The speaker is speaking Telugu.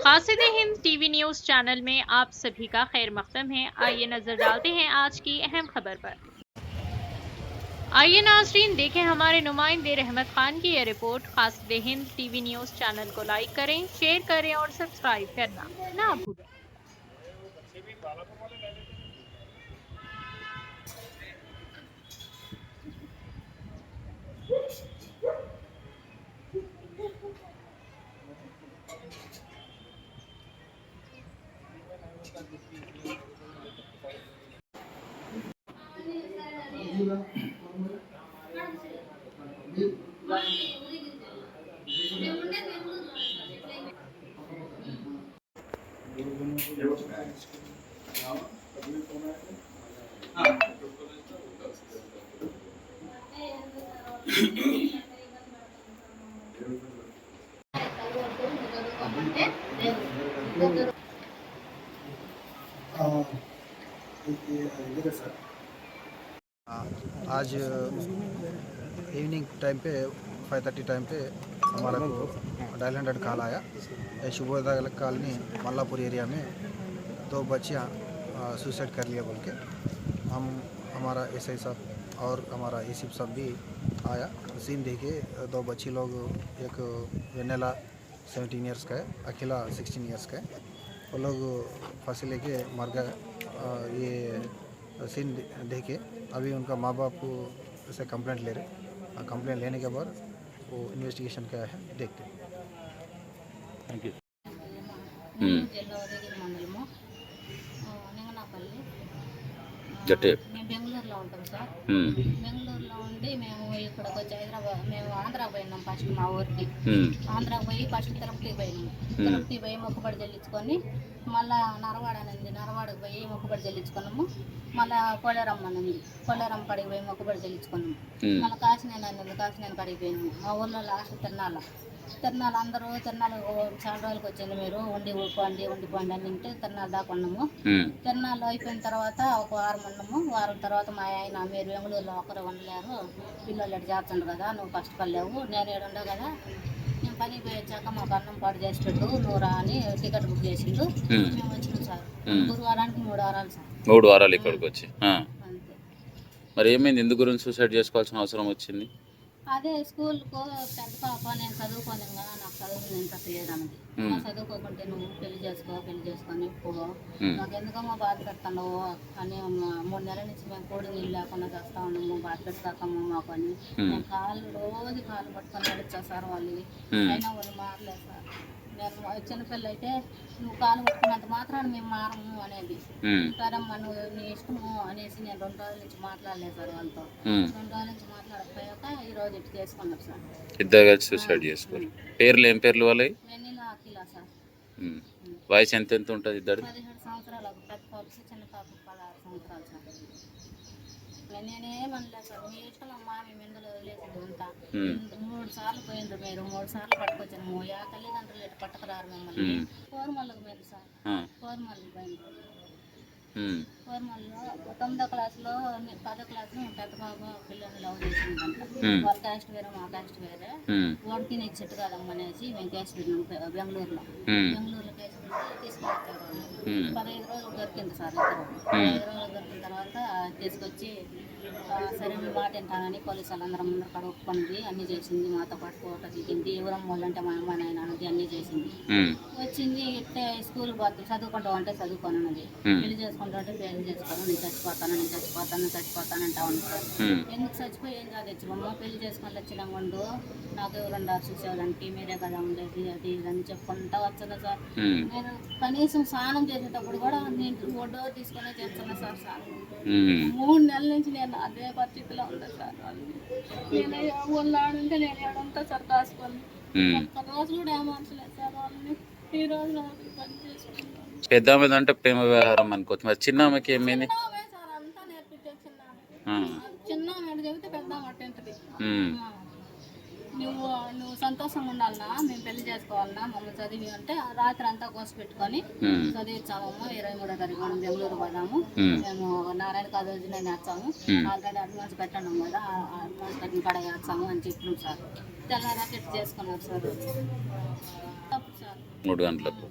कासिद-ए-हिंद टीवी न्यूज़ चैनल में आप सभी का खैर मक़दम है। आइए नज़र डालते हैं आज की अहम खबर पर। आइए नाज़रीन देखें हमारे नुमाइंदे रहमत खान की ये रिपोर्ट। कासिद-ए-हिंद टीवी न्यूज़ चैनल को लाइक करें, शेयर करें और सब्सक्राइब करना ना भूलें। आज इवनिंग टाइम पे 5:30 टाइम पे हमारा को डायल 100 कॉल आया। शुभोदय कॉलोनी मल्लापुर एरिया में 2 बच्चियाँ सुसाइड कर लिया बोल के हमारा एसआई साहब और हमारा एसीपी साहब भी आया। सीन देखे 2 बच्ची लोग, एक वेनेला 17 इयर्स का है, अखिला 16 इयर्स का है। वो लोग फांसी लेके मर गए। ये सीन देखे अभी उनका माँ बाप से कंप्लेंट ले रहे। कंप्लेंट लेने के बाद वो इन्वेस्टिगेशन क्या है देखते हैं। Thank you. మేము బెంగళూరులో ఉంటాం సార్. బెంగళూరులో ఉండి మేము ఇక్కడికి వచ్చి హైదరాబాద్, మేము ఆంధ్రాకి పోయినాం ఫస్ట్ మా ఊరికి. ఆంధ్రాకి పోయి ఫస్ట్ తిరుపతికి పోయినాం. తిరుపతికి పోయి మొక్కుబడి చెల్లించుకొని మళ్ళీ నరవాడ అనేది నరవాడకి పోయి మొక్కుబడి చెల్లించుకున్నాము. మళ్ళీ కొలేరమ్మ అనేది కొలేరమ్మ కాడికి పోయి మొక్కుబడి చెల్లించుకున్నాము. మళ్ళీ కాశీనేని అనేది కాశీనేని కాడికి పోయినాము. మా ఊళ్ళో లాస్ట్ తిరణాలు అందరూ తిరణాలు చాలా రోజులకి వచ్చింది, మీరు ఉండిపోండి అని తింటే తిరణాలు దాకా ఉన్నాము. తిరణాలు అయిపోయిన తర్వాత ఒక వారం ఉన్నాము. వారం తర్వాత మా ఆయన, మీరు బెంగళూరులో ఒకరు ఉండలేరు, పిల్లలు ఎటు చేర్చండు కదా, నువ్వు ఫస్ట్ కలేవు, నేను ఏడుండవు కదా, నేను పని పోయి వచ్చాక మాకు అన్నం పాటు చేసి పెట్టు, నువ్వు రా అని టికెట్ బుక్ చేసిండు. మేము వచ్చినాం సార్. గురువారానికి 3 వారాలు సార్. 3 వారాలు ఇక్కడికి వచ్చి. అంతే. మరి ఏమైంది, ఎందుకు గురించి సూసైడ్ చేసుకోవాల్సిన అవసరం వచ్చింది? అదే స్కూల్కు పెద్ద పాప, నేను చదువుకోను కదా, నాకు చదువు ఇంట్రెస్ట్ లేదన్నది. చదువుకోకుంటే నువ్వు పెళ్లి చేసుకొని పో, నాకు ఎందుకమ్మా బాధ పెడతావు అని 3 నెలల నుంచి మేము కోడి నీళ్ళు లేకుండా చేస్తా ఉన్నాము, బాధ పెడతాకమ్మా మాకు అని. నేను రోజు కాళ్ళు పట్టుకొని నడిచా సార్ వాళ్ళు. అయినా వాళ్ళు మారలేదు సార్. నేను చిన్నపిల్ల అయితే నువ్వు కాలు పట్టుకున్నంత మాత్రాన్ని మేము మారము అనేది. సరేమ్మా నువ్వు నీ ఇష్టము అనేసి నేను 2 రోజుల నుంచి మాట్లాడలేదు సార్ వాళ్ళతో. 2 రోజుల నుంచి మాట్లాడకపోయాక ఈరోజు ఇటు చేసుకున్నారు సార్. ఇద్దరు కలిసి సూసైడ్ చేసుకోరు. పేర్లు ఏం పేర్లు వాళ్ళవి? వెన్నెల, అఖిల సార్. వయసు ఎంత ఉంటుంది ఇద్దరు? 17 సంవత్సరాలు. పెద్ద పాపకి చిన్న పాపకి 16 సంవత్సరాలు సార్. నేనేమనలేదు సార్, మీ ఇష్టం అమ్మా, మేము ఎందులో వదిలేసింది అంతా. 3 సార్లు పోయిండ్రు, మీరు 3 సార్లు పట్టుకొచ్చాము. తల్లిదండ్రులు ఇటు పట్టుకురారు మిమ్మల్ని. కోరమల్లకు పోయింది సార్. కోరమల్లి పోయిండ్రు. కోరమల్లో 9వ క్లాసులో 10వ క్లాసులో పెద్ద బాబు పిల్లల్ని లవ్ చేసిందంట. వాళ్ళ క్యాస్ట్ వేరే, మా క్యాస్ట్ వేరే. వాడికి నీకు చెట్టు కాదమ్మ అనేసి మేము కేసు పెట్టినాం బెంగళూరులో. కేసు పెట్టి తీసుకొచ్చారు. 15 రోజులు దొరికింది సార్ ఇద్దరు. 15 రోజులు దొరికిన తర్వాత తీసుకొచ్చి సరే మీ మాట వింటానని పోలీసు వాళ్ళందరం ముందర కాడ ఒప్పుకుంది, అన్నీ చేసింది. మాతో పాటు ఫోటో దిగింది, ఎవరమ్మ వాళ్ళంటే మా అమ్మ నాయన అన్నది, అన్నీ చేసింది. వచ్చింది ఇట్టే స్కూల్ పోతుంది, చదువుకుంటావు అంటే చదువుకోను అన్నది, పెళ్లి చేసుకుంటా అంటే పెళ్లి చేసుకోను, నేను చచ్చిపోతాను అంటా ఉంది సార్. ఎందుకు చచ్చిపోయి ఏం కాదు తెచ్చుకోమ్మ, పెళ్లి చేసుకొని వచ్చినా ఉండు, నాకు ఎవరు చూసేవాళ్ళంటే మీరే కదా ఉండేది, అది అని చెప్పుకుంటా వచ్చాను సార్. నేను కనీసం స్నానం చేసేటప్పుడు కూడా నేను ఒడ్డో తీసుకునే చేస్తున్నా సార్. స్నానం 3 నెలల నుంచి నేను అదే పరిస్థితిలో ఉంది సార్. నేను వాళ్ళు ఆడుంటే నేను ఏడంతా సార్ కాసుకొని ఒక్క రోజు కూడా ఏమనలేదు సార్ వాళ్ళని. ఈ రోజు పని చేసుకుంటాను. పెద్ద ఆమె అంటే ప్రేమ వ్యవహారం అనుకోవచ్చు, మరి చిన్న ఆమెకి ఏమైంది? సార్ అంతా నేర్పించే చిన్న ఆమె చెబితే పెద్ద అట్టేంటది. నువ్వు సంతోషంగా ఉండాలన్నా, మేము పెళ్లి చేసుకోవాలన్నా, మమ్మల్ని చదివి అంటే రాత్రి అంతా కోసి పెట్టుకొని చదివించామమ్మ. 23వ తారీఖు మనం బెంగళూరు పోదాము, మేము నారాయణ కాలేజీ నేను వేస్తాము, ఆల్రెడీ అడ్వాన్స్ పెట్టాము కదా, అడ్వాన్స్ కట్టిన కాడ వేస్తాము అని చెప్పినాం సార్. తెల్లారాక ఇట్లా చేసుకున్నారు సార్. తప్పు సార్. 3 గంటలకు